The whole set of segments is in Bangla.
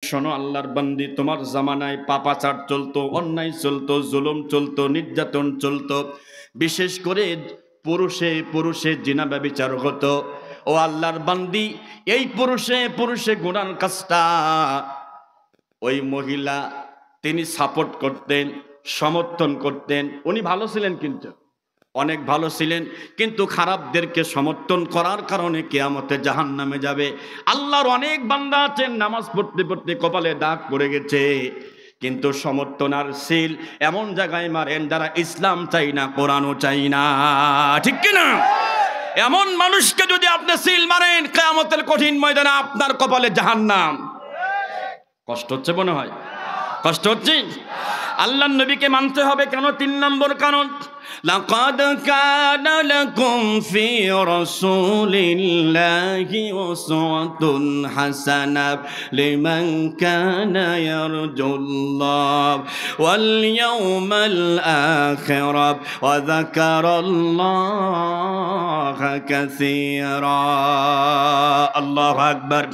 শোনো আল্লাহর বান্দি, তোমার জামানায় পাপাচার চলতো, অন্যায় চলতো, জুলুম চলতো, নির্যাতন চলতো, বিশেষ করে পুরুষে পুরুষে জিনা ব্যভিচার হতো। ও আল্লাহর বান্দি, এই পুরুষে পুরুষে গুনার কাজটা ওই মহিলা তিনি সাপোর্ট করতেন, সমর্থন করতেন। উনি ভালো ছিলেন, কিন্তু অনেক ভালো ছিলেন, কিন্তু খারাপদেরকে সমর্থন করার কারণে কিয়ামতে জাহান্নামে যাবে। আল্লাহর অনেক বান্দা আছেন নামাজ পড়তে পড়তে কপালে দাগ পড়ে গেছে, কিন্তু সমর্থন আর সিল এমন জায়গায় মারেন যারা ইসলাম চাই না, কোরআনও চাই না, ঠিক কিনা? এমন মানুষকে যদি আপনি সিল মারেন, কিয়ামতের কঠিন ময়দানে আপনার কপালে জাহান্নাম। কষ্ট হচ্ছে মনে হয়? কষ্ট হচ্ছে? আল্লাহর নবীকে মানতে হবে কেন? 3 নম্বর কারণ, লাকাদ কানা লাকুম ফি রাসূলিল্লাহি উসওয়াতুন হাসানাহ লিমান কানা ইয়ারজুল্লাহ ওয়াল ইয়াওমাল আখির ওয়া যাকারাল্লাহা কাসীরা। আল্লাহু আকবার।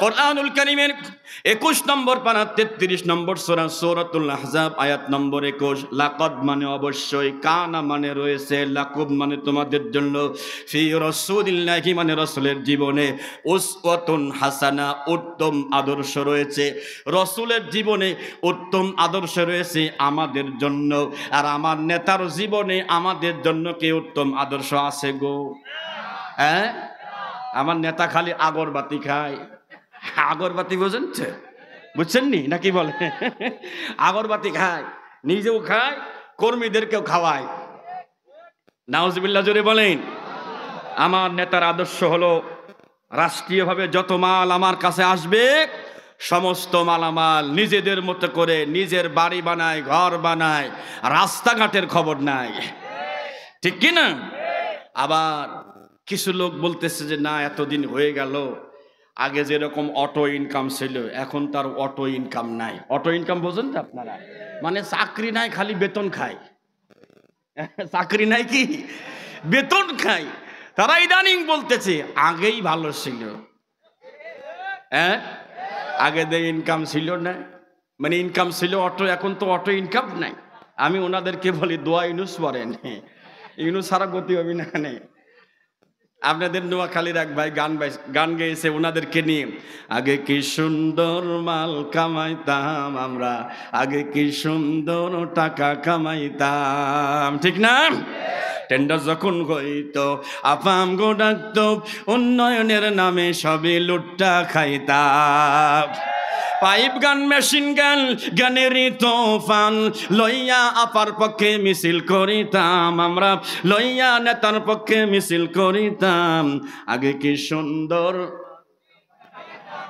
কোরআনুল কারীমের 21 নম্বর পারা 33 নম্বর সূরা সূরাতুল আহজাব আয়াত নম্বর 21। লাকাদ মানে অবশ্যই, কানা মানে রয়েছে, লাকুম মানে তোমাদের জন্য, ফি রাসূলিল্লাহি মানে রাসূলের জীবনে, উসওয়াতুন হাসানা উত্তম আদর্শ রয়েছে। রাসূলের জীবনে উত্তম আদর্শ রয়েছে আমাদের জন্য। আর আমার নেতার জীবনে আমাদের জন্য কি উত্তম আদর্শ আছে গো? হ্যাঁ, আমার নেতা খালি আগরবাতি খায়। আগরবাতি বুঝছেন নি নাকি বলে? আগরবাতি খায়, নিজেও খায়, কর্মীদেরকেও খাওয়ায়। নাউজুবিল্লাহ, জোরে বলেন। আমার নেতার আদর্শ হলো রাষ্ট্রীয়ভাবে যত মাল আমার কাছে আসবে সমস্ত মালামাল নিজেদের মতো করে নিজের বাড়ি বানায়, ঘর বানায়, রাস্তাঘাটের খবর নাই, ঠিক কি না? আবার কিছু লোক বলতেছে যে না, এতদিন হয়ে গেল, আগে যেরকম অটো ইনকাম ছিল এখন তার অটো ইনকাম নাই। অটো ইনকাম বোঝেন তো আপনারা? মানে চাকরি নাই, খালি বেতন খায়। চাকরি নাই, কি বেতন খায়। তারা ইদানিং বলতেছে আগেই ভালো ছিল। হ্যাঁ, আগে দিয়ে ইনকাম ছিল না, মানে ইনকাম ছিল অটো, এখন তো অটো ইনকাম নাই। আমি ওনাদেরকে বলি দোয়া ইউনুস পড়েন, ইউনুস সারা গতি হবে না। আপনাদের নোয়াখালীর এক ভাই গান গেয়েছে ওনাদেরকে নিয়ে, আগে কি সুন্দর মাল কামাইতাম আমরা, আগে কি সুন্দর টাকা কামাইতাম, ঠিক না? টেন্ডার যখন হইতো আপাম গো ডাকতো, উন্নয়নের নামে সবে লুট্টা খাইতাম। পাইপ গান, মেশিন গান, গানেরই তোফান লইয়া আপার পক্ষে মিছিল করিতাম আমরা, লইয়া নেতার পক্ষে মিছিল করিতাম। আগে কি সুন্দর,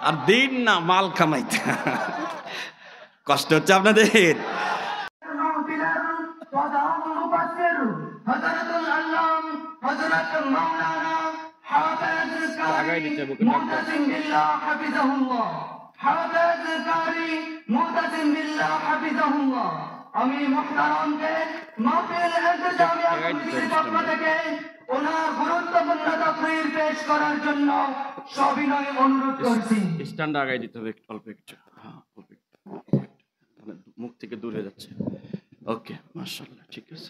আর দিন না মাল কামাইতাম। কষ্ট হচ্ছে আপনাদের? লাগাই দিতে হবে। আমি মুহতারামকে মাহফিল ইলতিজামিয়া পক্ষ থেকে ওনার গুরুত্বপূর্ণ তাকরীর পেশ করার জন্য সবিনয় অনুরোধ করছি। স্ট্যান্ড আগাই দিতে হবে অল্প একটু। হ্যাঁ, মুখ থেকে দূর হয়ে যাচ্ছে। ওকে, মাশাআল্লাহ, ঠিক আছে।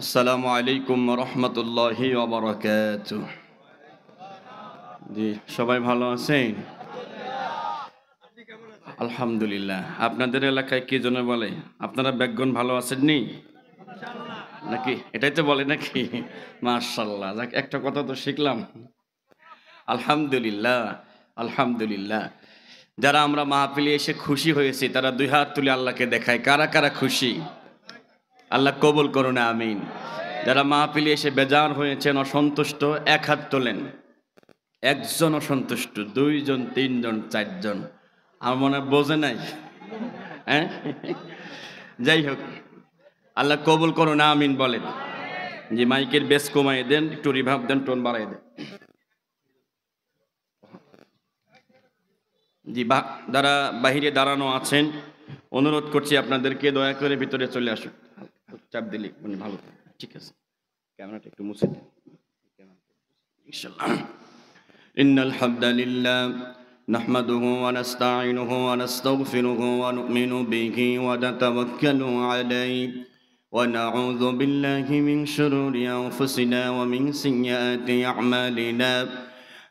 আসসালামু আলাইকুম ওয়া রাহমাতুল্লাহি ওয়া বারাকাতুহু। জি, সবাই ভালো আছেন? আলহামদুলিল্লাহ। আপনাদের এলাকায় কি জন্য বলে আপনারা ব্যাকগ্রাউন্ড ভালো আছেন নি নাকি? এটাই তো বলে নাকি? মাশাআল্লাহ, যাক একটা কথা তো শিখলাম। আলহামদুলিল্লাহ, আলহামদুলিল্লাহ। যারা আমরা মাহফিলে এসে খুশি হয়েছি তারা 2 হাত তুলে আল্লাহকে দেখায়। কারা কারা খুশি? আল্লাহ কবুল করুন, আমিন। যারা মাহফিলে এসে বেজার হয়েছেন, অসন্তুষ্ট, 1 হাত তোলেন। একজন অসন্তুষ্ট, 2 জন, 3 জন, 4 জন, আমার মনে বোঝে নাই। হ্যাঁ, যাই হোক, আল্লাহ কবুল করুন, আমিন বলেন। যে মাইকের বেস কমাই দেন, একটু রিভার্ব দেন, টোন বাড়াই দেন। জি, যারা বাহিরে দাঁড়ানো আছেন অনুরোধ করছি আপনাদেরকে দয়া করে ভিতরে চলে আসুন। চাপ দিলে মানে ভালো, ঠিক আছে। ক্যামেরাটা একটু মুছে দিন ইনশাআল্লাহ। إن الحمد لله نحمده ونستعينه ونستغفره ونؤمن به ونتوكل عليه ونعوذ بالله من شرور أنفسنا ومن سيئات أعمالنا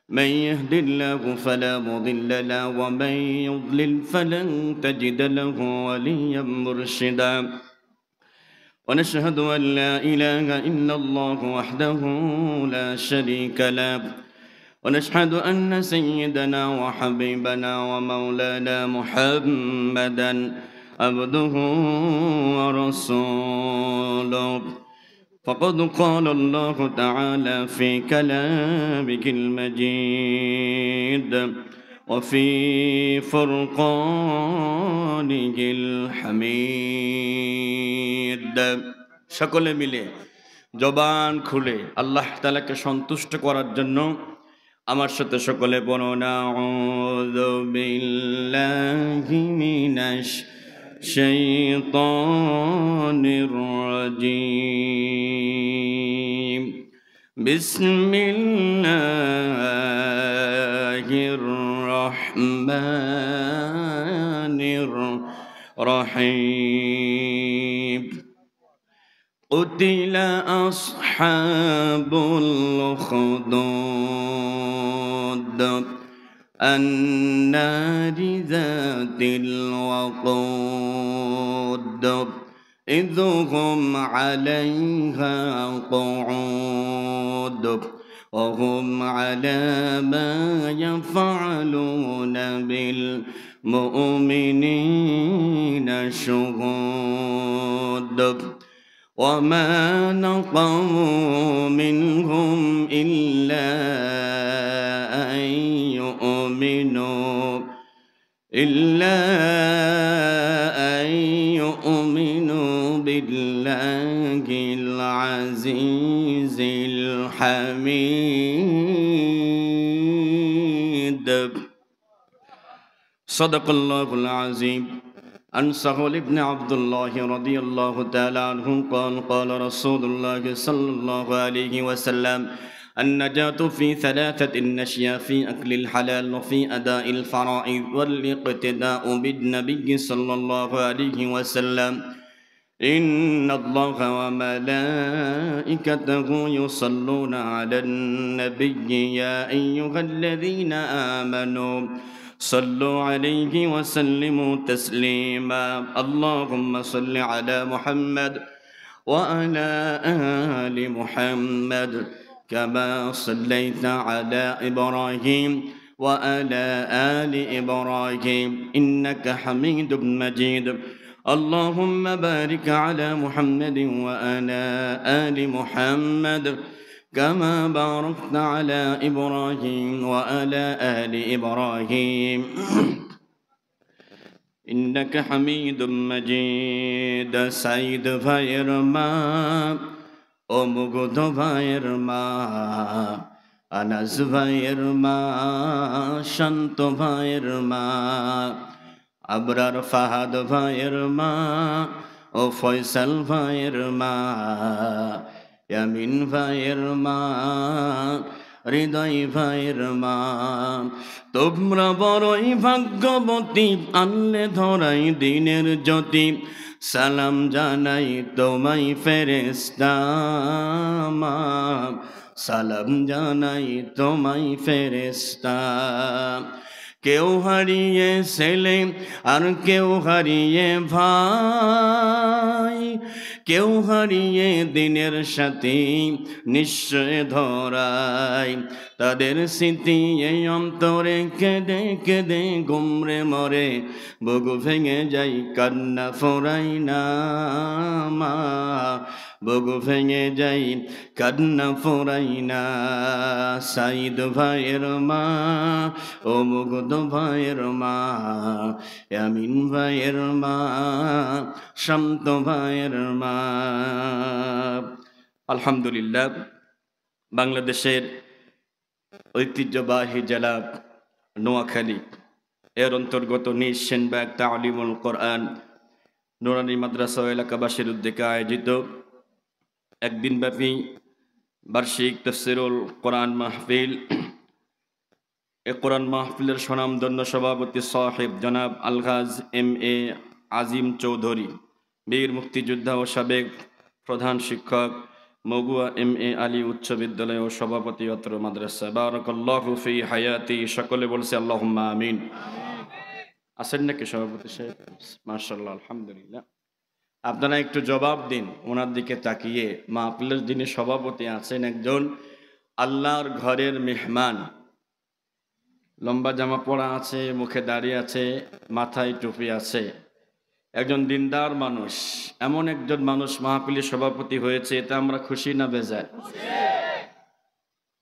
من يهد الله فلا مضل له ومن يضلل فلن تجد له وليا مرشدا ونشهد أن لا إله إلا الله وحده لا شريك له ونشهد أن سيدنا وحبيبنا ومولانا محمدا عبده ورسوله فقد قال الله تعالى في كلامه المجيد وفي فرقانه الحميد সকলে মিলে জবান খুলে আল্লাহ তাআলাকে সন্তুষ্ট করার জন্য আমার সাথে সকলে বলুন আউযু বিল্লাহি মিনাশ শাইতানির রাজীম বিসমিল্লাহির রহমানির রহিম قتل أصحاب الأخدود النار ذات الوقود إذ هم عليها قعود وهم على ما يفعلون بالمؤمنين شهود وما نقموا منهم إلا أن يؤمنوا بالله العزيز الحميد صدق الله العظيم عن سهل بن عبد الله رضي الله تعالى عنه قال قال رسول الله صلى الله عليه وسلم النجاة في ثلاثة النشيا في أكل الحلال وفي أداء الفرائض والاقتداء بالنبي صلى الله عليه وسلم إن الله وملائكته يصلون على النبي يا أيها الذين آمنوا صلوا عليه وسلموا تسليما اللهم صل على محمد وعلى آل محمد كما صليت على إبراهيم وعلى آل إبراهيم إنك حميد مجيد اللهم بارك على محمد وعلى آل محمد كما باركت على إبراهيم وعلى آل إبراهيم إنك حميد مجيد سعيد فيرما أمغد فيرما أنس فيرما شنت فيرما أبرار فهد فيرما وفيصل فيرما ইয়ামিন ভাইয়ের মা হৃদয় ভাইয়ের মা তোমরা বড়ই ভাগ্যবতী আনলে ধরাই দিনের জ্যোতি সালাম জানাই তোমায় ফেরেশতা সালাম জানাই তোমায় ফেরেশতা কেউ হারিয়ে ছেলে আর কেউ হারিয়ে ভাই কেউ হারিয়ে দিনের সাথে নিশ্চয় ধরাই তাদের স্মৃতি এই অন্তরে কেঁদে কেঁদে গুমরে মরে বুক ভেঙে যাই কান্না ফোরাই না মা বুক ভেঙে যাই কান্না ফোরাই না সাইদ ভাইয়ের মা ও মুগ্ধ ভাইয়ের মা ইয়ামিন ভাইয়ের মা শান্ত ভাইয়ের মা আলহামদুলিল্লাহ বাংলাদেশের ঐতিহ্যবাহী জেলা নোয়াখালী এর অন্তর্গত নিজ সেনবাগ তালিমুল কোরআন নুরানি মাদ্রাসা এলাকাবাসীর উদ্যোগে আয়োজিত একদিনব্যাপী বার্ষিক তাফসীরুল কোরআন মাহফিল এ কোরআন মাহফিলের স্বনামধন্য সভাপতি সাহেব জনাব আলগাজ MA আজিম চৌধুরী, বীর মুক্তিযোদ্ধা ও সাবেক প্রধান শিক্ষক, মগুয়া MA আলী উচ্চ বিদ্যালয় ও সভাপতি অত্র মাদ্রাসা, বারাকাল্লাহু ফি হায়াতি। সকলে বলছে আল্লাহুম্মা আমিন। আছেন নাকি সভাপতি সাহেব? মাশাআল্লাহ, আলহামদুলিল্লাহ। আপনারা একটু জবাব দিন ওনার দিকে তাকিয়ে। মাহফিলের যিনি সভাপতি আছেন একজন আল্লাহর ঘরের মেহমান, লম্বা জামা পরা আছে, মুখে দাড়ি আছে, মাথায় টুপি আছে, একজন দিনদার মানুষ। এমন একজন মানুষ মাহফিলের সভাপতি হয়েছে, এটা আমরা খুশি না বেজার?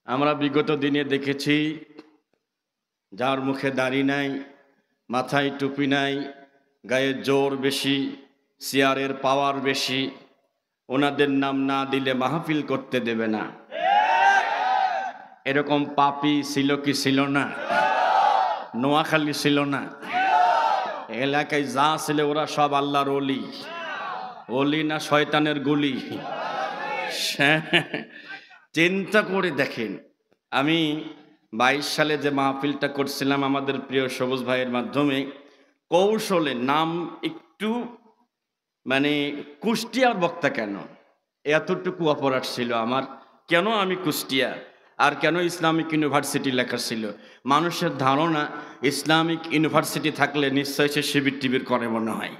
আমরা বিগত দিনে দেখেছি যার মুখে দাড়ি নাই, মাথায় টুপি নাই, গায়ে জোর বেশি, চেয়ারের পাওয়ার বেশি, ওনাদের নাম না দিলে মাহফিল করতে দেবে না। এরকম পাপী ছিল কি ছিল না? নোয়াখালী ছিল না? এলাকায় যা ছিল ওরা সব আল্লাহর ওলি। ওলি না শয়তানের গুলি? চিন্তা করে দেখেন, আমি 22 সালে যে মাহফিলটা করছিলাম আমাদের প্রিয় সবুজ ভাইয়ের মাধ্যমে, কৌশলে নাম একটু মানে কুষ্টিয়ার বক্তা কেন, এতটুকু অপরাধ ছিল আমার। কেন আমি কুষ্টিয়া আর কেন ইসলামিক ইউনিভার্সিটি লেখা ছিল? মানুষের ধারণা ইসলামিক ইউনিভার্সিটি থাকলে নিশ্চয়ই সে শিবির টিবির করে মনে হয়।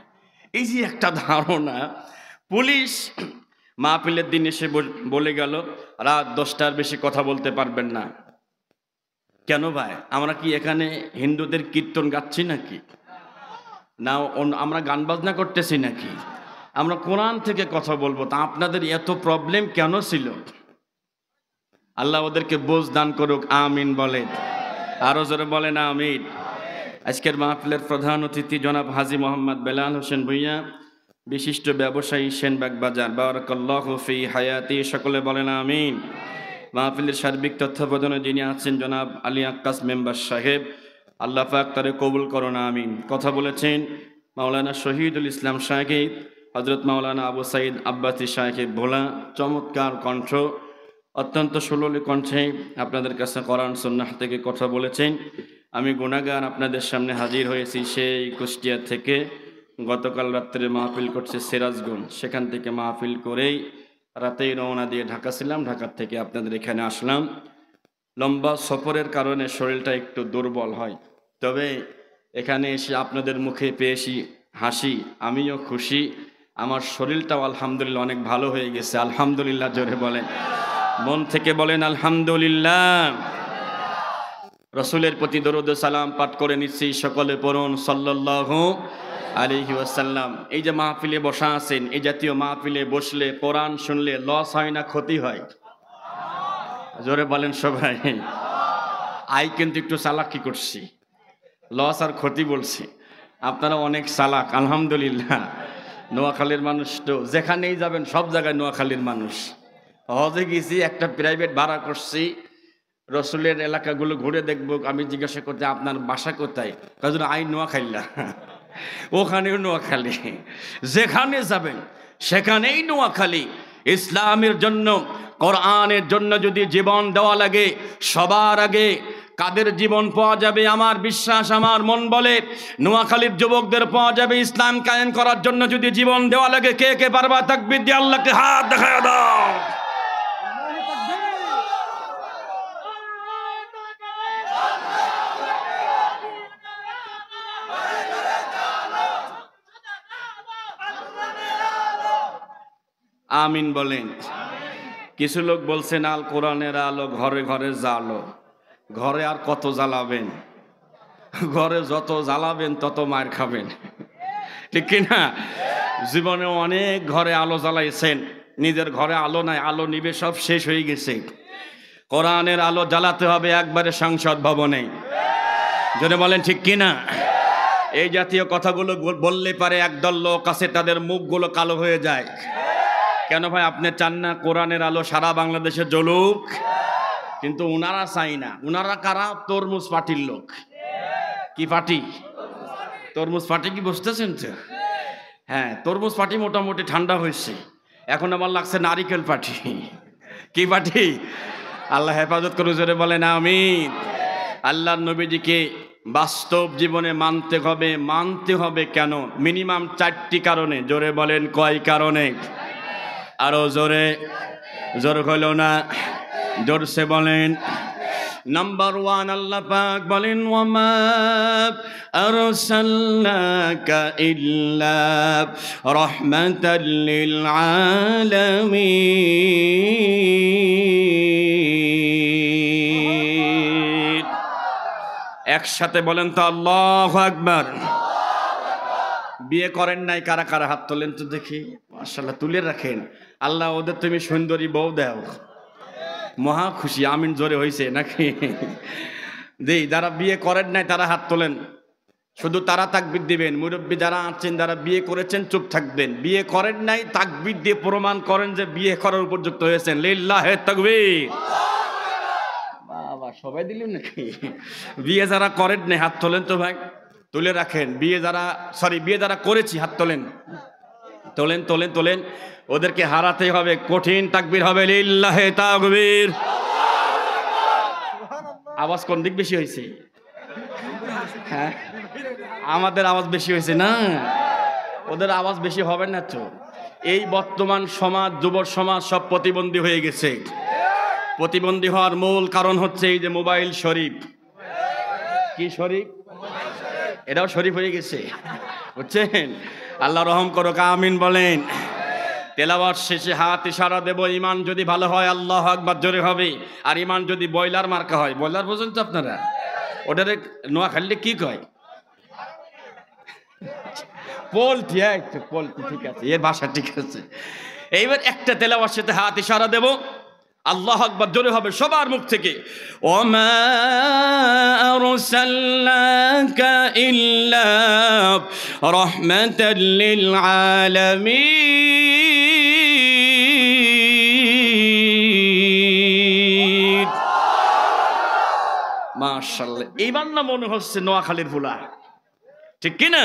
এই যে একটা ধারণা, পুলিশ মাহফিলের দিন এসে বলে গেল রাত 10টার বেশি কথা বলতে পারবেন না। কেন ভাই, আমরা কি এখানে হিন্দুদের কীর্তন গাচ্ছি নাকি? না আমরা গান বাজনা করতেছি নাকি? আমরা কোরআন থেকে কথা বলবো। তা আপনাদের এত প্রবলেম কেন ছিল? আল্লাহ ওদেরকে বোঝ দান করুক, আমিন বলেন। আরো জোরে বলেন আমিন। আজকের মাহফিলের প্রধান অতিথি জনাব হাজী মোহাম্মদ বেলাল হোসেন ভূঁইয়া, বিশিষ্ট ব্যবসায়ী, সেনবাগ বাজার, বারাকাল্লাহু ফি হায়াতি। সকলে বলেন আমিন। মাহফিলের সার্বিক তত্ত্বাবধানে যিনি আছেন জনাব আলী আক্কাস মেম্বার সাহেব, আল্লাহ পাক তারে কবুল করুন, আমিন। কথা বলেছেন মাওলানা শহীদুল ইসলাম সাহেব, হযরত মাওলানা আবু সাইদ আব্বাসী সাহেব ভোলা। চমৎকার কণ্ঠ, অত্যন্ত সুললি কণ্ঠে আপনাদের কাছে কোরআন সুন্নাহ থেকে কথা বলেছেন। আমি গুনাহগার আপনাদের সামনে হাজির হয়েছি সেই কুষ্টিয়া থেকে। গতকাল রাত্রে মাহফিল করছে সিরাজগঞ্জ, সেখান থেকে মাহফিল করেই রাতেই রওনা দিয়ে ঢাকা ছিলাম। ঢাকার থেকে আপনাদের এখানে আসলাম। লম্বা সফরের কারণে শরীরটা একটু দুর্বল হয়, তবে এখানে এসে আপনাদের মুখে পেয়েছি হাসি, আমিও খুশি। আমার শরীরটাও আলহামদুলিল্লাহ অনেক ভালো হয়ে গেছে। আলহামদুলিল্লাহ জোরে বলেন, মন থেকে বলেন আলহামদুলিল্লাহ। রসুলের প্রতি দরুদ ও সালাম পাঠ করে নিচ্ছি, সকলে পড়ুন সাল্লাল্লাহু আলাইহি ওয়াসাল্লাম। এই যে মাহফিলে বসা আছেন, এই জাতীয় মাহফিলে বসলে, কোরআন শুনলে লস হয় না ক্ষতি হয়? জোরে বলেন সবাই। আই কিন্তু একটু চালাকি করছি, লস আর ক্ষতি বলছি। আপনারা অনেক চালাক আলহামদুলিল্লাহ। নোয়াখালীর মানুষ তো যেখানেই যাবেন সব জায়গায় নোয়াখালীর মানুষ। হজে গেছি, একটা প্রাইভেট ভাড়া করছি, রসুলের এলাকাগুলো ঘুরে দেখবো। আমি জিজ্ঞাসা করতে আপনার বাসা কোথায়? কাজে আই নোয়াখালীলা। ওখানেও নোয়াখালী, যেখানে যাবেন সেখানেই নোয়াখালী। ইসলামের জন্য, কোরআনের জন্য যদি জীবন দেওয়া লাগে, সবার আগে কাদের জীবন পাওয়া যাবে? আমার বিশ্বাস, আমার মন বলে নোয়াখালীর যুবকদের পাওয়া যাবে। ইসলাম কায়েম করার জন্য যদি জীবন দেওয়া লাগে, কে কে পারবা? তাকবীর দিয়ে আল্লাহকে হাত দেখায় দাও। আমিন বলেন। কিছু লোক বলছেন আল কোরআনের আলো ঘরে ঘরে জ্বালো। ঘরে আর কত জ্বালাবেন? ঘরে যত জ্বালাবেন তত মার খাবেন, ঠিক কিনা? জীবনে অনেক ঘরে আলো জ্বালাইছেন, নিজের ঘরে আলো নাই, আলো নিবে সব শেষ হয়ে গেছে। কোরআনের আলো জ্বালাতে হবে একবারে সংসদ ভবনে। যদি বলেন ঠিক কিনা? এই জাতীয় কথাগুলো বললে পারে একদল লোক আছে তাদের মুখগুলো কালো হয়ে যায়। কেন ভাই, আপনি চান না কোরআনের আলো সারা বাংলাদেশে জ্বলুক? কিন্তু উনারা চাই না। উনারা কারা? তরমুজ পার্টির লোক। কি পার্টি? তরমুজ পার্টি। কি বুঝতেছেন তো? হ্যাঁ, তরমুজ পার্টি মোটামুটি ঠান্ডা হয়েছে, এখন আমার লাগছে নারিকেল পার্টি। কি পার্টি? আল্লাহ হেফাজত করুন, জোরে বলেন আমিন। আল্লাহর নবীজিকে বাস্তব জীবনে মানতে হবে কেন? মিনিমাম 4টি কারণে। জোরে বলেন কয় কারণে? আরো জোরে, জোর হলো না, জোরসে বলেন। নাম্বার 1 আল্লাহ পাক বলেন ওয়ামা আরসালনাকা ইল্লা রাহমাতাল লিল আলামিন। একসাথে বলেন তো আল্লাহু আকবার। বিয়ে করেন নাই কারা কারা হাত তোলেন তো দেখি। মাশাআল্লাহ, তুলে রাখেন। আল্লাহ ওদের তুমি সুন্দরী বউ দাও। মহা খুশি, আমিন জোরে হয়েছে নাকি? দেই, যারা বিয়ে করেন নাই তারা হাত তোলেন, শুধু তারা তাকবীর দিবেন। মুরব্বী যারা আছেন, যারা বিয়ে করেছেন চুপ থাকবেন। বিয়ে করেন নাই তাকবীর দিয়ে প্রমাণ করেন যে বিয়ে করার উপযুক্ত হয়েছেন। লিল্লাহে তাকবীর। বাবা, সবাই দিলেন নাকি? বিয়ে যারা করেন নাই হাত তোলেন তো ভাই, তুলে রাখেন। বিয়ে যারা করেছি হাত তোলেন, তোলেন তোলেন তোলেন। ওদেরকে হারাতে হবে, কঠিন তাকবীর হবে। লিল্লাহে তাকবীর। আওয়াজ কোন দিক বেশি হয়েছে? হ্যাঁ, আমাদের আওয়াজ বেশি হয়েছে না? ওদের আওয়াজ বেশি হবে না তো? এই বর্তমান সমাজ, যুব সমাজ সব প্রতিবন্ধী হয়ে গেছে। প্রতিবন্ধী হওয়ার মূল কারণ হচ্ছে এই যে মোবাইল শরীফ। কি শরীফ? এটাও শরীফ হয়ে গেছে, বুঝছেন? আল্লাহ রহম করো, আমিন বলেন। তেলাওয়াত শেষে হাত ইশারা দেব। ইমান যদি ভালো হয় আল্লাহু আকবার জোরে হবে। আর ইমান যদি বয়লার মার্কা হয়, বয়লার বোঝেন তো আপনারা? ওটারে নোয়াখালীতে কি কয়? পোলট্রি। পোলট্রি, ঠিক আছে, এর ভাষা ঠিক আছে। এইবার একটা তেলাওয়াত সাথে হাত ইশারা দেব, আল্লাহু আকবার জোরে হবে সবার মুখ থেকে। ওমা আরসালনাকা ইল্লা রাহমাতাল লিল আলামিন। মাশাআল্লাহ, এইবার না মনে হচ্ছে নোয়াখালীর ফুলা, ঠিক কি না?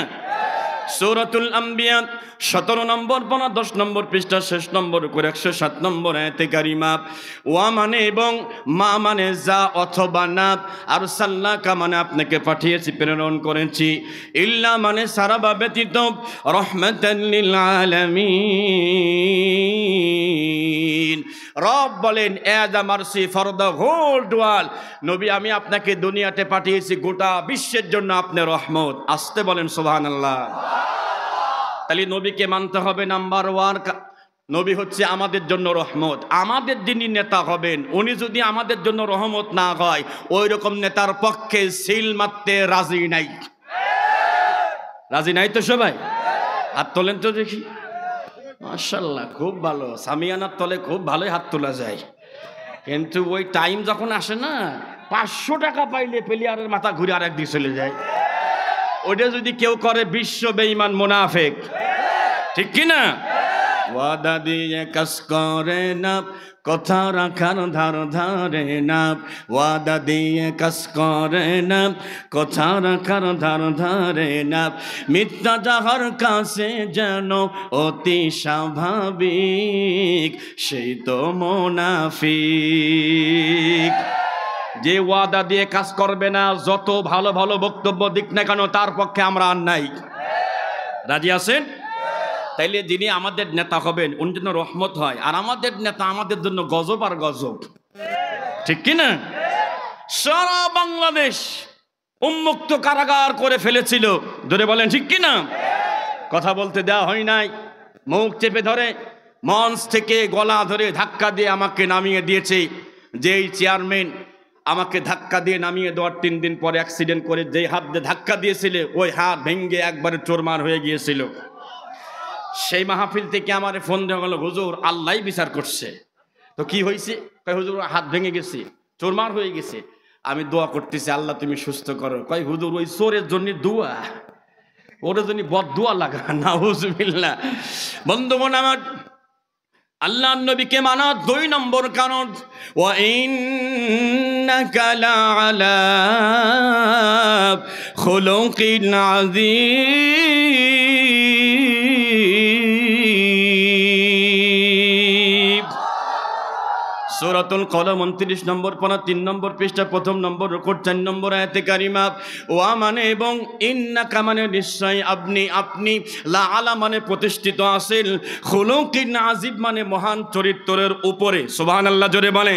সূরাতুল আম্বিয়া 17 নম্বর পারা 10 নম্বর পৃষ্ঠা শেষ নম্বর করে 107 নম্বর আয়াতে কারিমা। ওয়া মানে এবং, মা মানে যা অথবা না, আর সাল্লাকা মানে আপনাকে পাঠিয়েছি, প্রেরণ করেছি, ইল্লা মানে সারা বা ব্যতীত, রাহমাতাল লিল আলামিন। রব বলেন as a mercy for the whole world. নবী, আমি আপনাকে দুনিয়াতে পাঠিয়েছি গোটা বিশ্বের জন্য আপনি রহমত। আসতে বলেন সুবহানাল্লাহ। তাহলে নবীকে মানতে হবে। নাম্বার 1, নবী হচ্ছে আমাদের জন্য রহমত। আমাদের যিনি নেতা হবেন, উনি যদি আমাদের জন্য রহমত না হয়, ওই রকম নেতার পক্ষে সিল মারতে রাজি নাই। রাজি নাই তো সবাই? হাত তোলেন তো দেখি। মাশাআল্লাহ, খুব ভালো। সামিয়ানার তলে খুব ভালোই হাত তোলা যায়, কিন্তু ওই টাইম যখন আসে না, 500 টাকা পাইলে প্লেয়ারের মাথা ঘুরে আর একদিকে চলে যায়। ওটা যদি কেউ করে বিশ্ব বেঈমান মুনাফিক, ঠিক কি না? ওয়াদা দিয়ে কাজ করে না, কথা রাখার ধার ধারে না। ওয়াদা দিয়ে কাজ করে না, কথা রাখার ধার ধারে না। মিথ্যা যাহার কাছে যেন অতি স্বাভাবিক, সেই তো মুনাফিক। যে ওয়াদা দিয়ে কাজ করবে না, যত ভালো ভালো বক্তব্য দিক না কেন, তার পক্ষে আমরা আর নাই। রাজি আছেন? তাইলে যিনি আমাদের নেতা হবেন, উনি যেন রহমত হয়। আর আমাদের নেতা আমাদের জন্য গজব আর গজব, ঠিক কিনা? সারা বাংলাদেশ উন্মুক্ত কারাগার করে ফেলেছিল, ধরে বলেন ঠিক কিনা? কথা বলতে দেওয়া হয় নাই, মুখ চেপে ধরে মঞ্চ থেকে গলা ধরে ধাক্কা দিয়ে আমাকে নামিয়ে দিয়েছে। যেই চেয়ারম্যান আমাকে ধাক্কা দিয়ে নামিয়ে দেওয়ার 3 দিন পরে অ্যাক্সিডেন্ট করে যেই হাত দিয়ে ধাক্কা দিয়েছিল, ওই হাত ভেঙে একবারে চোরমার হয়ে গিয়েছিল। সেই মাহফিল থেকে আমার ফোন দেওয়া গেল, হুজুর আল্লাহই বিচার করছে। তো কি হয়েছে? হুজুর হাত ভেঙে গেছে, চোরমার হয়ে গেছে। আমি দোয়া করতেছি, আল্লাহ তুমি সুস্থ করো। কয় হুজুর ওই চোরের জন্য দোয়া, ওর জন্য বদদোয়া লাগা। নাউজুবিল্লাহ। বন্ধুগণ আমার, আল্লাহর নবীকে মানা 2 নম্বর কারণ। ওয়া ইন্নাকা লাআলা খুলুকিন আযীম। সূরাতুল কলম 29 নম্বর পারা 3 নম্বর পৃষ্ঠা প্রথম নম্বর রুকু 4 নম্বর আয়াতে কারিমা। ওয়া মানে এবং ইন্নাকা মানে নিশ্চয় আপনি লা আলা মানে প্রতিষ্ঠিত আছেন, খুলুকিন আজিব মানে মহান চরিত্রের উপরে। সুবহানাল্লাহ জোরে বলে।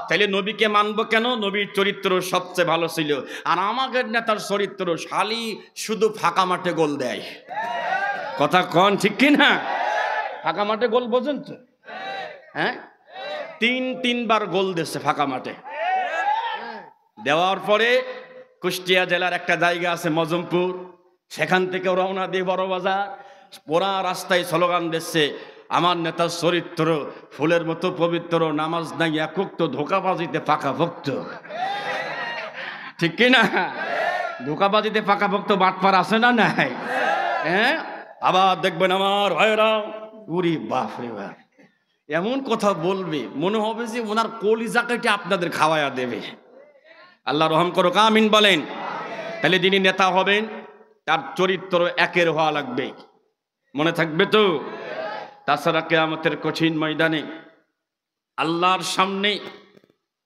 তাইলে নবীকে মানবো কেন? নবীর চরিত্র সবচেয়ে ভালো ছিল। আর আমাদের নেতার চরিত্র শালি শুধু ফাঁকা মাঠে গোল দেয়। কথা কন ঠিক কি না? ফাঁকা মাঠে গোল বোঝেন তো? হ্যাঁ, তিনবার গোল দিচ্ছে ফাঁকা মাঠে। দেওয়ার পরে কুষ্টিয়া জেলার একটা জায়গা আছে মজমপুর, সেখান থেকে রওনা দিয়ে বড় বাজার, পুরা রাস্তায় স্লোগান দিচ্ছে আমার নেতার চরিত্র ফুলের মতো পবিত্র, নামাজ নাই একক তো, ধোকাবাজিতে পাকা ভক্ত। ঠিক কিনা? ধোকাবাজিতে পাকা ভক্ত বাটপার আছে না নাই? হ্যাঁ, আবার দেখবেন আমার ভাইরা উরি বাপ রে বাপ এমন কথা বলবে মনে হবে যে ওনার কলিজাকে আপনাদের খাওয়ায়া দেবে। আল্লাহ রহম করো, আমিন বলেন। তাহলে যিনি নেতা হবেন তার চরিত্র একের হওয়া লাগবে, মনে থাকবে তো? তাছাড়া কিয়ামতের কঠিন ময়দানে আল্লাহর সামনে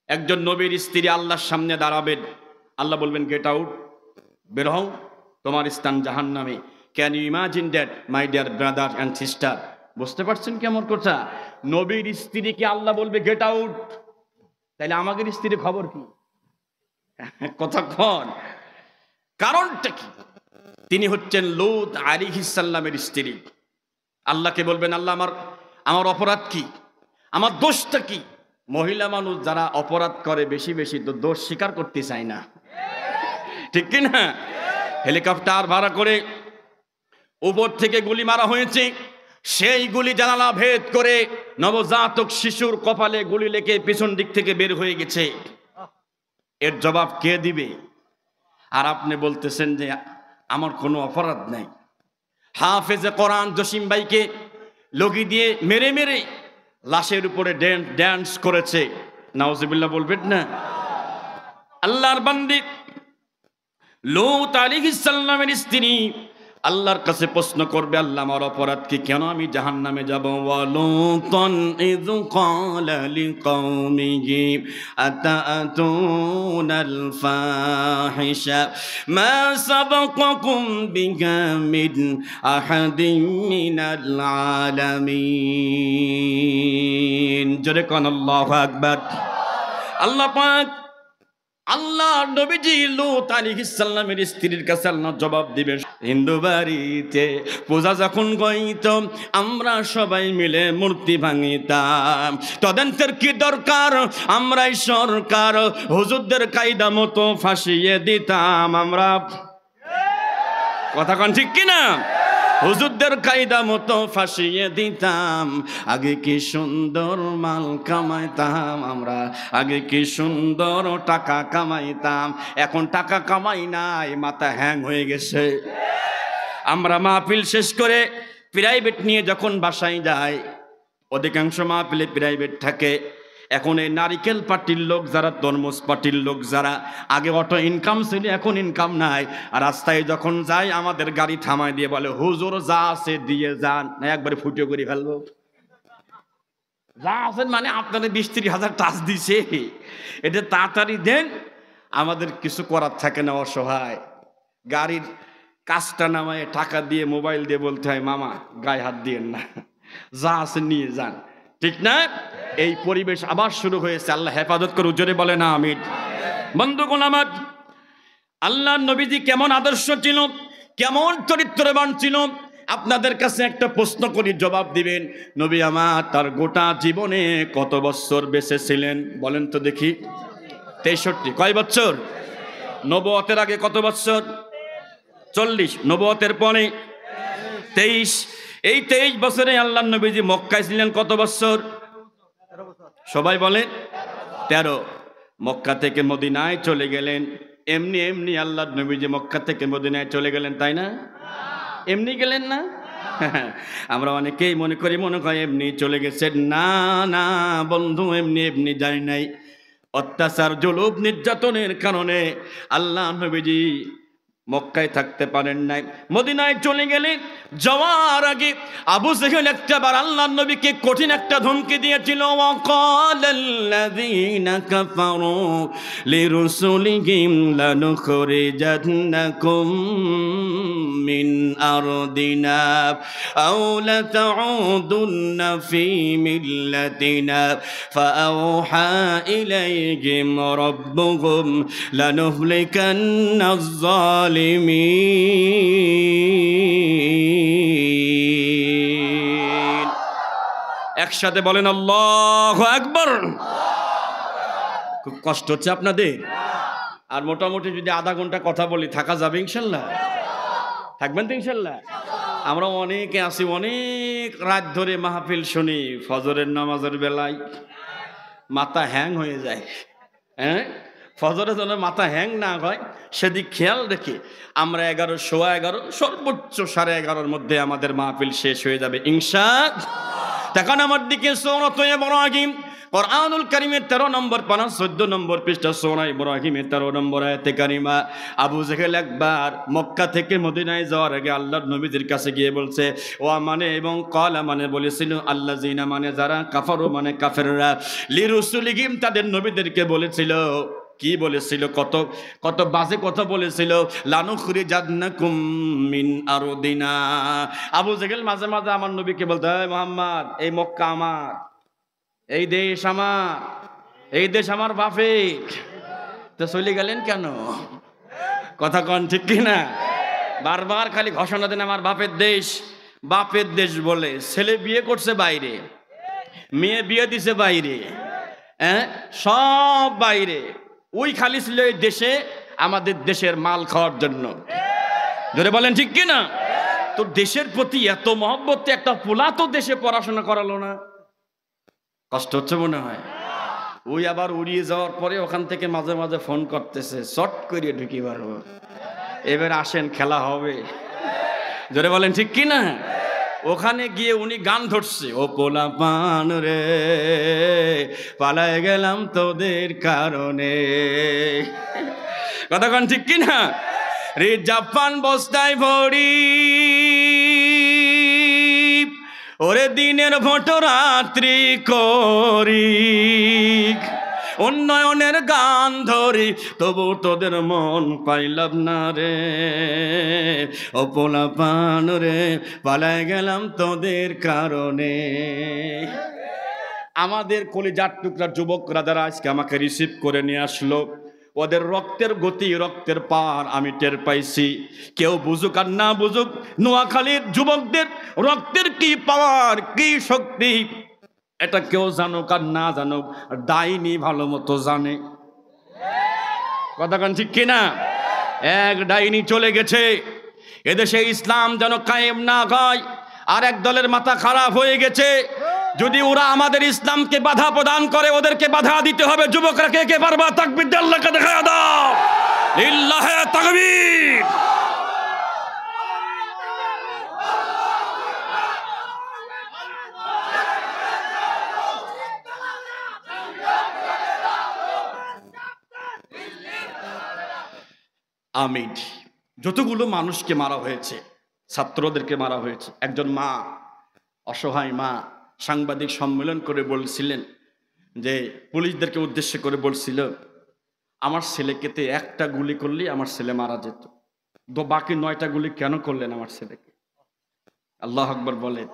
একজন নবীর স্ত্রী আল্লাহর সামনে দাঁড়াবেন। আল্লাহ বলবেন গেট আউট, বের হও, তোমার স্থান জাহান্নামে। Can you imagine that my dear brother and sister? বুঝতে পারছেন কেমন কথা? নবীর স্ত্রীকে আল্লাহ বলবে গেট আউট, তাহলে আমাদের স্ত্রীর খবর কি? কতক্ষণ? কারণটা কি? তিনি হচ্ছেন লূত আলাইহিস সালামের স্ত্রী। আল্লাহকে বলবেন আল্লাহ আমার অপরাধ কি, আমার দোষটা কি? মহিলা মানুষ যারা অপরাধ করে বেশি বেশি তো দোষ স্বীকার করতে চায় না, ঠিক কি না? হেলিকপ্টার ভাড়া করে উপর থেকে গুলি মারা হয়েছে, সেই গুলি জানালা ভেদ করে নবজাতক শিশুর কপালে গুলি লেগে পিছন দিক থেকে বের হয়ে গেছে। এর জবাব কে দিবে? আর আপনি বলতেছেন যে আমার কোনো অপরাধ নাই। হাফেজে কোরআন জসিম ভাইকে লগি দিয়ে মেরে মেরে লাশের উপরে ড্যান্স করেছে, নাউজুবিল্লাহ বলবেন না? আল্লাহর বান্দি লূত আলাইহিস সালামের স্ত্রী আল্লাহর কাছে প্রশ্ন করবে আল্লাহ আমার অপরাধ কি, কেন আমি জাহান্নামে যাব? ওয়ালুতান ইয ক্বালা লিকাওমিহি আতাতুনাল ফাহিশা মা সাবাকাকুম বিহা মিন আহাদিন মিনাল আলামিন। জোরে কোন আল্লাহু আকবার। আল্লাহ পাক আল্লাহ নবীজি লূত আলাইহিস সালামের স্ত্রীর কাছে আল্লাহ জবাব দিবেন, হিন্দু বাড়িতে পূজা যখন গইতো আমরা সবাই মিলে মূর্তি ভাঙিতাম, তদন্তের কি দরকার? আমরাই সরকার হুজুরদের কায়দা মতো ফাঁসিয়ে দিতাম আমরা। কথা কোন ঠিক কিনা? হুজুরদের কায়দা মতো ফাঁসিয়ে দিতাম। আগে কি সুন্দর মাল কামাইতাম আমরা, আগে কি সুন্দর টাকা কামাইতাম, এখন টাকা কামাই নাই, মাথা হ্যাং হয়ে গেছে। আমরা মাহফিল শেষ করে প্রাইভেট নিয়ে যখন বাসায় যাই, অধিকাংশ মাহফিলে প্রাইভেট থাকে। এখন এই নারিকেল পার্টির লোক যারা, তরমুজ পার্টির লোক যারা, আগে অটো ইনকাম ছিল এখন ইনকাম নাই, আর রাস্তায় যখন যাই আমাদের গাড়ি থামায় দিয়ে বলে হুজুর যা আছে দিয়ে যান, না একবারে ফুটিয়ে করে ফেলবো। যা আছেন মানে আপনাদের 20-30 হাজার টাচ দিছে, এটা তাড়াতাড়ি দেন, আমাদের কিছু করার থাকে না, অসহায়। গাড়ির কাজটা নামায় টাকা দিয়ে মোবাইল দিয়ে বলতে হয় মামা গায়ে হাত দিয়েন না, যা আছে নিয়ে যান, ঠিক না? এই পরিবেশ আবার শুরু হয়েছে। আল্লাহ হেফাজত করে, জোরে বলে না আমিন। বন্ধুগণ আমার, আল্লাহর নবীজি কেমন আদর্শ ছিল, কেমন চরিত্রবান ছিল, আপনাদের কাছে একটা প্রশ্ন করি, জবাব দিবেন। নবী আমার তার গোটা জীবনে কত বছর বেঁচে ছিলেন বলেন তো দেখি? 63। কয় বছর? নবুয়তের আগে কত বছর? 40। নবুয়তের পরে 23। এই 23 বছরে আল্লাহর নবীজি মক্কায় ছিলেন কত বছর? সবাই বলেন 13। মক্কা থেকে মদিনায় চলে গেলেন। এমনি এমনি আল্লাহর নবীজি মক্কা থেকে মদিনায় চলে গেলেন, তাই না? এমনি গেলেন না? আমরা অনেকেই মনে করি মনে হয় এমনি চলে গেছেন। না না বন্ধু, এমনি এমনি যায় নাই। অত্যাচার, জুলুম, নির্যাতনের কারণে আল্লাহ নবীজি মক্কায় থাকতে পারেন নাই, মদিনায় চলে গেলেন। যাওয়ার আগে আবু জেহেল একটাবার আল্লাহর নবীকে কঠিন একটা ধমকি দিয়েছিল, ওয়াকালাল্লাযীনা কাফারু লিরুসুলিহিম লানুখরিজান্নাকুম মিন আরদিনা আও লাতাউদুন্না ফী মিল্লাতিনা ফাআওহা ইলাইহিম রাব্বুহুম লানুহলিকান্নাজ জালিমিন। একসাথে বলেন আল্লাহু আকবার। খুব কষ্ট হচ্ছে আপনাদের? আর মোটামুটি যদি আধা ঘন্টা কথা বলি থাকা যাবে ইনশাল্লাহ? থাকবেন তো ইনশাল্লাহ? আমরা অনেকে আছি, অনেক রাত ধরে মাহফিল শুনি, ফজরের নামাজের বেলায় মাথা হ্যাং হয়ে যায়। হ্যাঁ, ফজরের জন্য মাথা হ্যাং না হয় সেদিক খেয়াল রেখে আমরা 11, 11:15, সর্বোচ্চ 11:30 মধ্যে আমাদের মাহফিল শেষ হয়ে যাবে ইনশাআল্লাহ। তখন আমার দিকে সূরাত ইব্রাহিম, কুরআনুল কারীমের 13 নম্বর পারা 14 নম্বর পৃষ্ঠা, সূরা ইব্রাহিমের 13 নম্বর আয়াতে কারিমা। আবু জেহেল একবার মক্কা থেকে মদিনায় যাওয়ার আগে আল্লাহর নবীদের কাছে গিয়ে বলছে, ওয়া মানে এবং ক্বালা মানে বলেছিল, আল্লাযিনা মানে যারা, কাফারু মানে কাফেররা, লিরুসুলিহিম তাদের নবীদেরকে বলেছিল, কি বলেছিল, কত কত বাজে কথা বলেছিল, লানুখরিজান্নাকুম মিন আরদিনা। আবু জেহেল মাঝে মাঝে আমার নবীকে বলতো, হে মুহাম্মদ, এই মক্কা আমার, এই দেশ আমার, এই দেশ আমার বাপের, তো চলে গেলেন কেন? কথা কন ঠিক কিনা? বারবার খালি ঘোষণা দেন আমার বাপের দেশ, বাপের দেশ বলে। ছেলে বিয়ে করছে বাইরে, মেয়ে বিয়ে দিছে বাইরে, হ্যাঁ সব বাইরে, ওই খালি ছিল এই দেশে আমাদের দেশের মাল খাওয়ার জন্য। ধরে বলেন ঠিক কিনা? তো দেশের প্রতি এত মহব্বত, একটা পোলা তো দেশে পড়াশোনা করালো না। কষ্ট হচ্ছে মনে হয়। ওই আবার উড়িয়ে যাওয়ার পরে ওখান থেকে মাঝে মাঝে ফোন করতেছে, শর্ট করিয়ে ঢুকি পারবো, এবার আসেন খেলা হবে। ধরে বলেন ঠিক কিনা? ওখানে গিয়ে উনি গান ধরছে, ও পোলা পান রে পালায় গেলাম তোদের কারণে। কথা কন ঠিক কিনা? রে জাপান বস্তায় ভরি, ওরে দিনের ভোট রাত্রি করি, উন্নয়নের গান ধরি, তবু তোদের মন পাইলাম না রে, ও পোলা পান রে পালায় গেলাম তোদের কারণে। আমাদের কলিজার টুকরা যুবকরা যারা আজকে আমাকে রিসিভ করে নিয়ে আসলো, ওদের রক্তের গতি, রক্তের পার আমি টের পাইছি। কেউ বুঝুক আর না বুঝুক, নোয়াখালীর যুবকদের রক্তের কি পাওয়ার, কি শক্তি, এটা কেউ জানুক আর না জানুক, ডাইনি ভালো মতো জানে। কথা কান ঠিক কিনা? এক ডাইনি চলে গেছে, এদেশে ইসলাম যেন কায়েম না হয়, আর এক দলের মাথা খারাপ হয়ে গেছে। যদি ওরা আমাদের ইসলামকে বাধা প্রদান করে, ওদেরকে বাধা দিতে হবে। যুবকরা কে কে পারবা? তাকবীর দিয়ে আল্লাহকে দেখায়া দাও, লিল্লাহি তাকবীর। আমিন। যতগুলো মানুষকে মারা হয়েছে, ছাত্রদেরকে মারা হয়েছে, একজন মা, অসহায় মা সাংবাদিক সম্মেলন করে বলছিলেন যে, পুলিশদেরকে উদ্দেশ্য করে বলছিল, আমার ছেলেকে তে একটা গুলি করলে আমার ছেলে মারা যেত, তো বাকি 9টা গুলি কেন করলেন আমার ছেলেকে? আল্লাহু আকবার বলেন।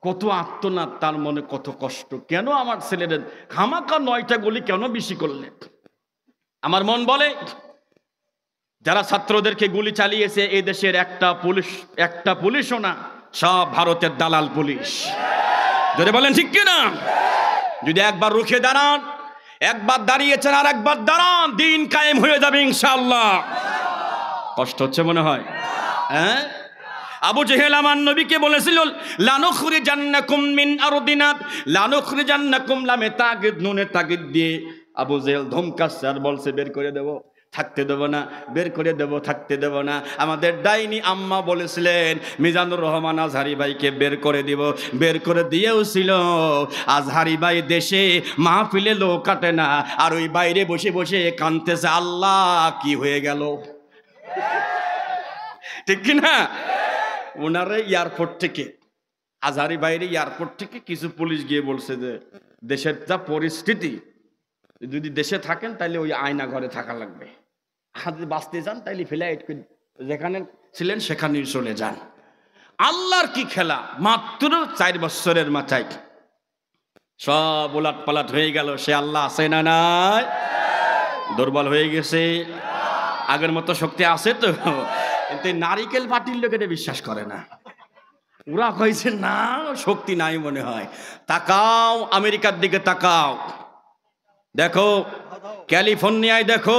কত আত্মনাদ তার মনে, কত কষ্ট, কেন আমার ছেলের খামাকা 9টা গুলি কেন বেশি করলেন? আমার মন বলে, যারা ছাত্রদেরকে গুলি চালিয়েছে এই দেশের একটা পুলিশও না, সব ভারতের দালাল পুলিশ। যদি বলেন ঠিক কিনা? যদি একবার রুখে দাঁড়ান, একবার দাঁড়িয়েছেন আর একবার দাঁড়ান, দিন কায়েম হয়ে যাবে ইনশাআল্লাহ। কষ্ট হচ্ছে মনে হয়, হ্যাঁ? আবু জেহেল আমার নবীকে বলেছিল, লানুখরিজান্নাকুম মিন আরদিনা, লানুখরিজান্নাকুম, লামে তাগিদ, নুনে তাগিদ দিয়ে আবু জেহেল ধমকাচ্ছে আর বলছে, বের করে দেব, থাকতে দেব না, বের করে দেব, থাকতে দেব না। আমাদের ডাইনি আম্মা বলেছিলেন মিজানুর রহমান আজহারি ভাইকে বের করে দিব, বের করে দিয়েওছিল। আজহারি ভাই দেশে মাহফিলে লোক কাটে না, আর ওই বাইরে বসে বসে কাঁদতেছে, আল্লাহ কি হয়ে গেল। ঠিক কিনা? ওনারে এয়ারপোর্ট থেকে, আজহারি বাইরে এয়ারপোর্ট থেকে কিছু পুলিশ গিয়ে বলছে যে দেশের যা পরিস্থিতি, যদি দেশে থাকেন তাহলে ওই আয়না ঘরে থাকা লাগবে, আর যদি বাঁচতে যান তাহলে ফ্লাইট যেখানে ছিলেন সেখানেই চলে যান। আল্লাহর কি খেলা! মাত্র 4 বছরের মাথায় সব উলাট পালাট হয়ে গেল। সে আল্লাহ আছে না নাই? দুর্বল হয়ে গেছে? আগের মতো শক্তি আছে তো? কিন্তু নারিকেল পার্টির লোক এটা বিশ্বাস করে না। ওরা কইছে না, শক্তি নাই মনে হয়। তাকাও আমেরিকার দিকে, তাকাও, দেখো ক্যালিফোর্নিয়ায়, দেখো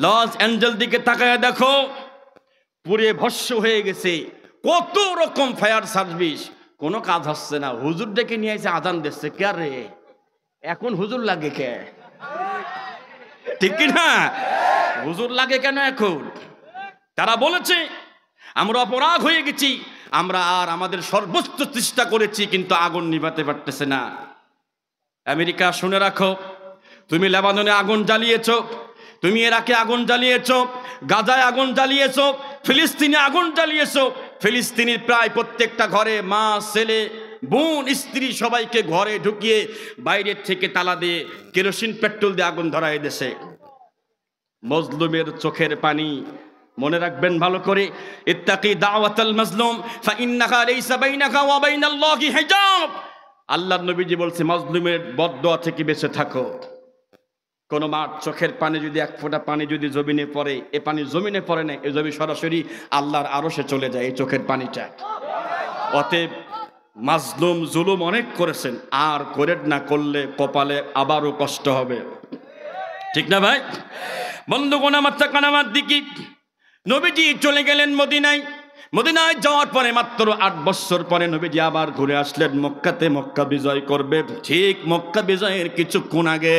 লস অ্যাঞ্জেলস দিকে তাকায় দেখো, পুড়ে ভস্ম হয়ে গেছে। কত রকম ফায়ার সার্ভিস, কোনো কাজ হচ্ছে না। হুজুর ডেকে নিয়ে এসে আজান দিচ্ছে, কে রে এখন হুজুর লাগে কে? ঠিক কিনা? হুজুর লাগে কেন এখন? তারা বলেছে আমরা অপরাধ হয়ে গেছি, আমরা আর আমাদের সর্বোচ্চ চেষ্টা করেছি কিন্তু আগুন নিভাতে পারতেছে না। আমেরিকা শুনে রাখো, তুমি লেবাননে আগুন জ্বালিয়েছো, তুমি ইরাকে আগুন জ্বালিয়েছো, গাজায় আগুন জ্বালিয়েছো, ফিলিস্তিনে আগুন জ্বালিয়েছো। ফিলিস্তিনের প্রায় প্রত্যেকটা ঘরে মা, ছেলে, বোন, স্ত্রী সবাইকে ঘরে ঢুকিয়ে বাইরের থেকে তালা দিয়ে কেরোসিন পেট্রোল দিয়ে আগুন ধরায় দেশে। মজলুমের চোখের পানি মনে রাখবেন ভালো করে, ইত্তাকি দাওয়াতাল মাজলুম ফাইন্নাহা লাইসা বাইনাহা ওয়া বাইনাল্লাহি হিজাব। আল্লাহর নবীজি বলছে মজলুমের বদদোয়া থেকে বেঁচে থাকো। কোন মার চোখের পানি যদি এক ফোঁটা পানি যদি জমিনে পড়ে, এ পানি জমিনে পড়ে না, এ জমি সরাসরি আল্লাহর আরশে চলে যায় এই চোখের পানিটা। অতএব মাজলুম জুলুম অনেক করেছেন, আর করেন না, করলে কপালে আবারও কষ্ট হবে। ঠিক না ভাই? বন্ধুগণ আমার, তাকান আমার দিকে। নবীজি চলে গেলেন মদিনায়। মদিনায় যাওয়ার পরে মাত্র 8 বছর পরে নবীজি আবার ঘুরে আসলেন মক্কাতে, মক্কা বিজয় করবে। ঠিক মক্কা বিজয়ের কিছুক্ষণ আগে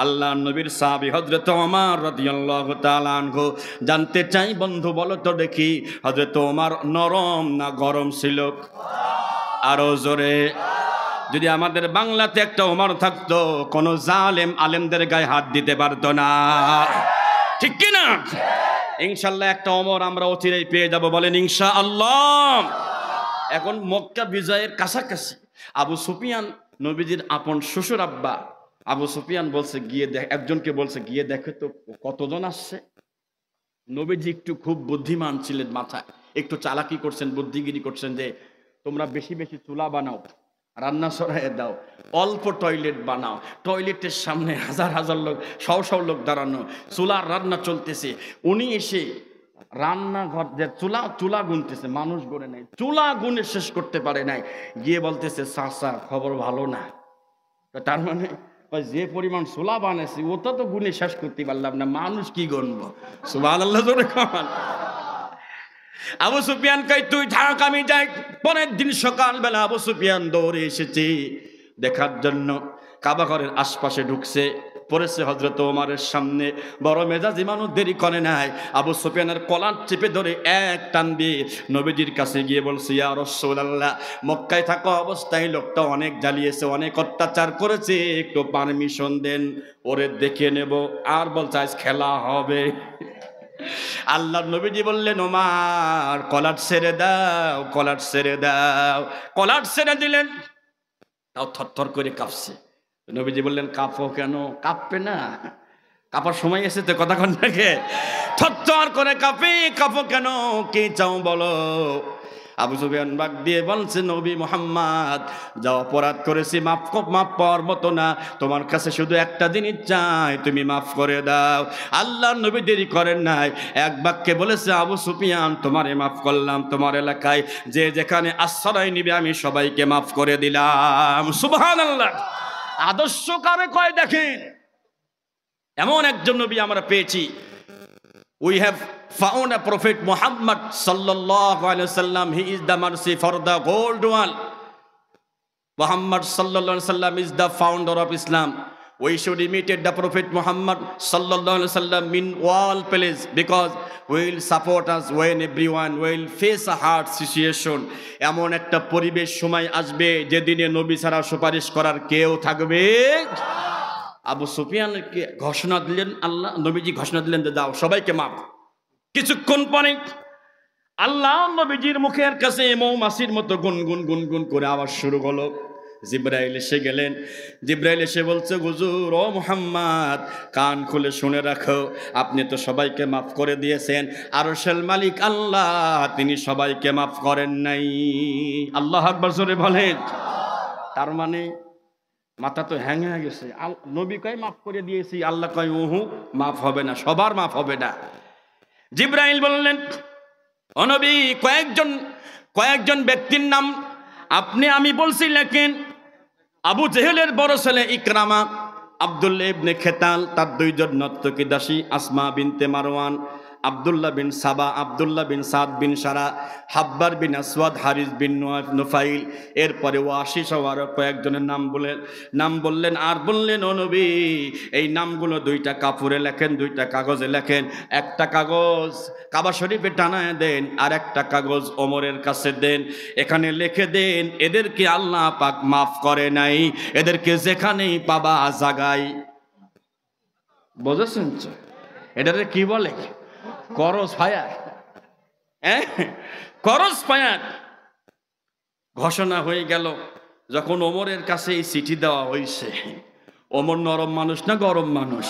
আল্লাহ নবীর সাহাবী হযরত ওমর রাদিয়াল্লাহু তাআলা আনহু জানতে চাই, বন্ধু বলো তো দেখি হযরত ওমর নরম না গরম ছিল? আরো জোরে। যদি আমাদের বাংলাতে একটা ওমর থাকতো, কোন জালেম আলেমদের গায়ে হাত দিতে পারতো না। ঠিক কি না? ইনশাআল্লাহ একটা ওমর আমরা অচিরেই পেয়ে যাব, বলেন ইনশাআল্লাহ। এখন মক্কা বিজয়ের কাছাকাছি আবু সুফিয়ান, নবীজির আপন শ্বশুর আব্বা, আবু সুফিয়ান বলছে গিয়ে দেখ, একজনকে বলছে গিয়ে দেখে তো কতজন আসছে। নবীজি একটু খুব বুদ্ধিমান ছিলেন, মাথায় একটু চালাকি করছেন, বুদ্ধিগিরি করছেন যে তোমরা বেশি বেশি চুলা বানাও, রান্না সরাই দাও, অল্প টয়লেট বানাও, টয়লেটের সামনে হাজার হাজার লোক, শও লোক দাঁড়ানো, চুলার রান্না চলতেছে। উনি এসে রান্নাঘর যে চুলা গুনতেছে, মানুষ গড়ে নাই, চুলা গুনে শেষ করতে পারে নাই, গিয়ে বলতেছে চাচা খবর ভালো না। তার মানে যে পরিমাণ চুলা বানাইছি ওটা তো গুনে শেষ করতে পারলাম না, মানুষ কি গুনবো? সুবহানাল্লাহ জোরে কমান। আবু সুফিয়ান কই তুই থাক আমি যাই। পরের দিন সকালবেলা আবু সুফিয়ান দৌড়ে এসেছে দেখার জন্য, কাবা ঘরের আশপাশে ঢুকছে, পড়েছে হযরত ওমরের সামনে। বড় মেজাজি মানুষ দেরি করে নাই, আবু সুফিয়ানের কলার চেপে ধরে এক টান দিয়ে নবীজির কাছে গিয়ে বলছে, ইয়া রাসূলুল্লাহ, মক্কায় থাকা অবস্থায় লোকটা অনেক জ্বালিয়েছে, অনেক অত্যাচার করেছে, একটু পারমিশন দেন, ওরে দেখে নেব। আর বলছে আজ খেলা হবে। আল্লাহর নবীজি বললেন, ওমর কলার ছেড়ে দাও, কলার ছেড়ে দাও। কলার ছেড়ে দিলেন, তাও থরথর করে কাঁপছে। নবীজি বললেন, কাঁপো কেন? কাঁপবে না, কাঁপার সময় এসেছে, কথা কন নাকি? থরথর করে কাঁপো কেন? কি চাও বলো? আবু সুফিয়ান বাগ দিয়ে বলছে, নবী মুহাম্মদ, যা অপরাধ করেছি মাফ পাওয়ার মতো না, তোমার কাছে শুধু একটা জিনিস চাই, তুমি মাফ করে দাও। আল্লাহর নবী দেরি করেন নাই, এক বাক্যে বলেছে, আবু সুফিয়ান তোমারে মাফ করলাম, তোমার এলাকায় যে যেখানে আশ্রয় নিবে আমি সবাইকে মাফ করে দিলাম। সুবহানাল্লাহ। আদর্শ কারে কয় দেখেন, এমন একজন নবী আমরা পেয়েছি। We have found a prophet Muhammad sallallahu alaihi wasallam. He is the mercy for the whole world. Muhammad sallallahu alaihi wasallam is the founder of Islam. We should imitate the prophet Muhammad sallallahu alaihi wasallam in all places, because will support us when everyone will face a hard situation. এমন একটা পরিবেশ সময় আসবে যেদিনে নবী ছাড়া সুপারিশ করার কেউ থাকবে। আবু সুফিয়ানকে ঘোষণা দিলেন আল্লাহ নবীজি, ঘোষণা দিলেন যে দাও সবাইকে মাফ। কিছুক্ষণ পরে আল্লাহ নবীজির মুখের কাছে মৌমাছির মতো গুনগুন গুনগুন করে আওয়াজ শুরু হলো। জিব্রাইল এসে গেলেন। জিব্রাইল এসে বলছে, হুজুর ও মুহাম্মদ, কান খুলে শুনে রাখো, আপনি তো সবাইকে মাফ করে দিয়েছেন, আরশের মালিক আল্লাহ তিনি সবাইকে মাফ করেন নাই। আল্লাহু আকবার জোরে বলেন। তার মানে মাথা তো হ্যাং হয়ে গেছে। নবী কয় মাফ করে দিয়েছি, আল্লাহ কয় ওহু মাফ হবে না, সবার মাফ হবে না। জিব্রাইল বললেন, ও নবী, কয়েকজন ব্যক্তির নাম আমি বলছি লেখেন। আবু জেহেলের বড় ছেলে ইকরামা, আব্দুল্লাহ ইবনে খেতাল, তার দুইজন নর্তকী দাসী আসমা বিনতে মারওয়ান, আব্দুল্লাহ বিন সাবা, আব্দুল্লাহ বিন সাদ বিন সারা, হাব্বার বিন আসওয়াদ, হারিস বিন নুফাইল। এরপরে ওয়াসিস আরো কয়েকজনের নাম বললেন। আর বললেন, ও নবী, এই নামগুলো দুইটা কাপড়ে লেখেন, দুইটা কাগজে লেখেন। একটা কাগজ কাবা শরীফে টানায় দেন, আর একটা কাগজ ওমরের কাছে দেন। এখানে লিখে দেন, এদেরকে আল্লাহ পাক মাফ করে নাই, এদেরকে যেখানেই পাবা জাগাই। বুঝেছেন? এটারে কি বলে? করজ ফায়ার। করজ ফায়ার। ঘোষণা হয়ে গেল। যখন ওমরের কাছে এই চিঠি দেওয়া হয়েছে, ওমর নরম মানুষ না গরম মানুষ?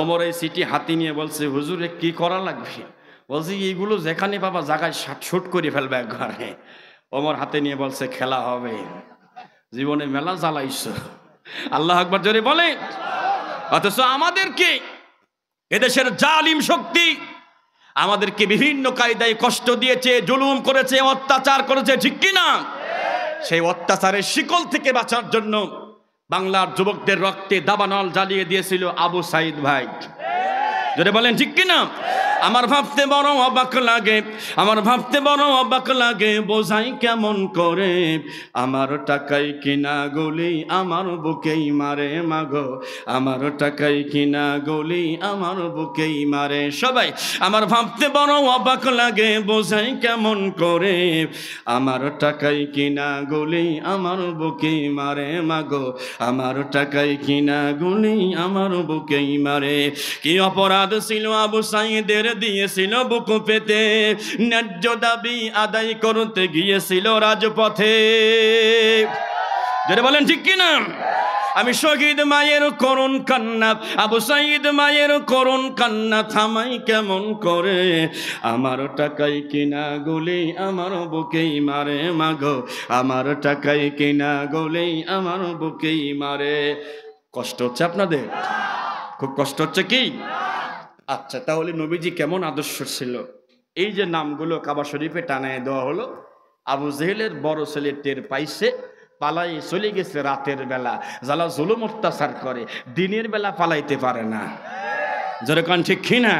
ওমর এই চিঠি হাতি নিয়ে বলছে, হুজুরে কি করা লাগবে? বলছি, এইগুলো যেখানে বাবা জায়গায় শুট করে ফেলবে একবারে। ওমর হাতে নিয়ে বলছে, খেলা হবে। জীবনে মেলা জ্বালাইছ। আল্লাহু আকবার জোরে বলে। অথচ আমাদেরকে এদেশের জালিম শক্তি আমাদেরকে বিভিন্ন কায়দায় কষ্ট দিয়েছে, জুলুম করেছে, অত্যাচার করেছে, ঠিক কিনা? সেই অত্যাচারের শিকল থেকে বাঁচার জন্য বাংলার যুবকদের রক্তে দাবানল জ্বালিয়ে দিয়েছিল আবু সাইদ ভাই। যদি বলেন ঠিক কিনা? আমার ভাবতে বড় অবাক লাগে, আমার ভাবতে বড় অবাক লাগে, বোঝাই কেমন করে, আমার টাকাই কিনা গুলি আমার বুকেই মারে মাগো, আমার টাকাই কিনা গুলি আমার বুকেই মারে। সবাই, আমার ভাবতে বড় অবাক লাগে, বোঝাই কেমন করে, আমার টাকাই কিনা গুলি আমার বুকেই মারে মাগো, আমার টাকাই কিনা গুলি আমার বুকেই মারে। কি অপরাধ ছিল আবু সাইদের, দিয়েছিল বুক পেতে, ন্যায্য দাবি আদায় করতে গিয়েছিল রাজপথে। যদি বলেন ঠিক কিনা? আমি শহীদ মায়ের করুণ কান্না, আবু সাইদ মায়ের করুণ কান্না থামাই কেমন করে, আমার টাকাই কিনা গুলি আমার বুকেই মারে মাগো, আমার টাকাই কিনা গুলি আমার বুকেই মারে। কষ্ট হচ্ছে আপনাদের? খুব কষ্ট হচ্ছে কি? আচ্ছা, তাহলে নবীজি কেমন আদর্শ ছিল? এই যে নামগুলো কাবা শরীফে টানায় দেওয়া হলো, আবু জেহেলের বড় ছেলে টের পাইছে, পালাই চলে গেছে রাতের বেলা। যারা জুলুম অত্যাচার করে দিনের বেলা পালাইতে পারে না। যারা কান ঠিক কিনা?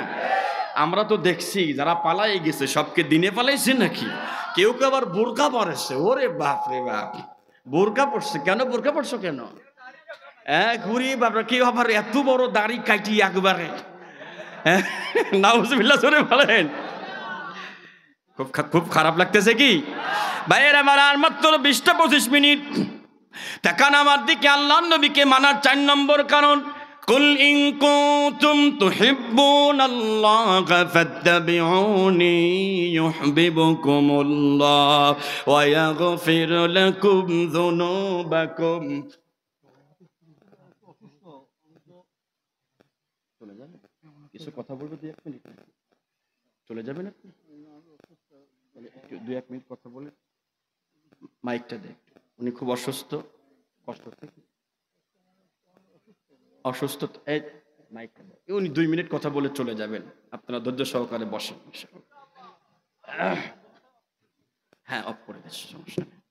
আমরা তো দেখছি যারা পালাই গেছে সবকে দিনে পালাইছে নাকি? কেউ কেউ আবার বোরকা পরেছে। ওরে বাপ রে বাপ, বোরকা পড়ছে কেন? বোরকা পড়ছো কেন? ঘুরি বাপরা, কেউ আবার এত বড় দাড়ি কাটি একবারে। নাউজুবিল্লাহ জোরে বলেন। খুব খারাপ লাগতেছে কি ভাইয়ের আমার? আর মাত্র 20-25 মিনিট। তাকান আমার দিকে। আল্লাহর নবীকে মানার 4 নম্বর কারণ, কুল ইন কুনতুম তুহিব্বুনাল্লাহ ফাত্তাবিউনি ইউহিব্বুকুমুল্লাহ ওয়া ইয়াগফির লাকুম যুনুবাকুম। কিছু কথা বলবো 2-1 মিনিট? চলে যাবেন আপনি? 2-1 মিনিট কথা বলে মাইকটা দেখ। উনি খুব অসুস্থ। কষ্ট হচ্ছে? অসুস্থ? এই মাইকটা দেখ। উনি 2 মিনিট কথা বলে চলে যাবেন। আপনারা ধৈর্য সহকারে বসেন। হ্যাঁ, অফ করে দিচ্ছি, সমস্যা নেই।